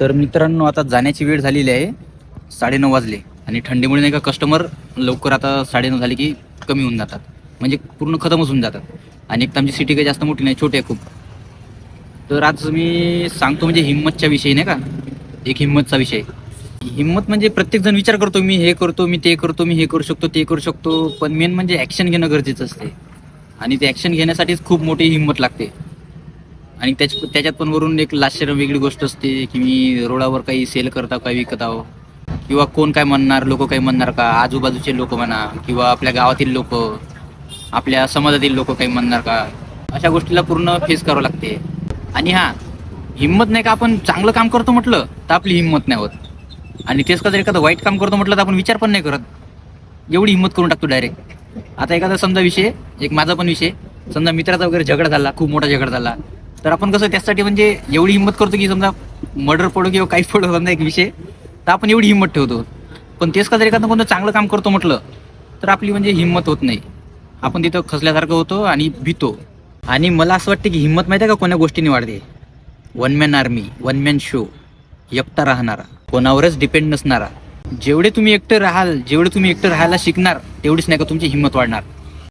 तर मित्रांनो, आता जाण्याची वेळ झालेली आहे. 9:30 वाजले आणि थंडीमुळे नाही का कस्टमर लवकर आता 9:30 झाले की कमी होऊन जातात, म्हणजे पूर्ण खतमच होऊन जातात. आणि एक तर आमची सिटी काही जास्त मोठी नाही, छोटी आहे खूप. तर आज मी सांगतो म्हणजे हिंमतच्या विषयी, नाही का, एक हिंमतचा विषय. हिंमत म्हणजे प्रत्येक जण विचार करतो, मी हे करतो, मी ते करतो, मी हे करू शकतो, ते करू शकतो, पण मेन म्हणजे ॲक्शन घेणं गरजेचं असते. आणि ते ॲक्शन घेण्यासाठीच खूप मोठी हिंमत लागते. आणि त्याच्यात पण वरून एक लाश्य वेगळी गोष्ट असते की मी रोडावर काही सेल करता, काही विकत आहो, किंवा कोण काय म्हणणार, लोक काही म्हणणार का, आजूबाजूचे लोक म्हणा किंवा आपल्या गावातील लोक, आपल्या समाजातील लोक काही म्हणणार का, अशा गोष्टीला पूर्ण फेस करावं लागते. आणि हा, हिंमत नाही का, आपण चांगलं काम करतो म्हटलं तर आपली हिंमत नाही होत, आणि तेच का जर एखादं वाईट काम करतो म्हटलं तर आपण विचार पण नाही करत, एवढी हिंमत करून टाकतो डायरेक्ट. आता एखादा समजा विषय, एक माझा पण विषय, समजा मित्राचा वगैरे झगडा झाला, खूप मोठा झगडा झाला, तर आपण कसं त्यासाठी म्हणजे एवढी हिंमत करतो की समजा मर्डर पडो किंवा काही पडो समजा एक विषय, तर आपण एवढी हिंमत ठेवतो. पण तेच का जर एखादं कोणतं चांगलं काम करतो म्हटलं तर आपली म्हणजे हिंमत होत नाही, आपण तिथं खचल्यासारखं होतो आणि भीतो. आणि मला असं वाटतं की हिंमत माहिती आहे का कोण्या गोष्टीने वाढते? One man army, one man show, एकटा राहणारा, कोणावरच डिपेंड नसणारा. जेवढे तुम्ही एकटे राहाल, जेवढे तुम्ही एकटे राहायला शिकणार, तेवढीच नाही का तुमची हिंमत वाढणार.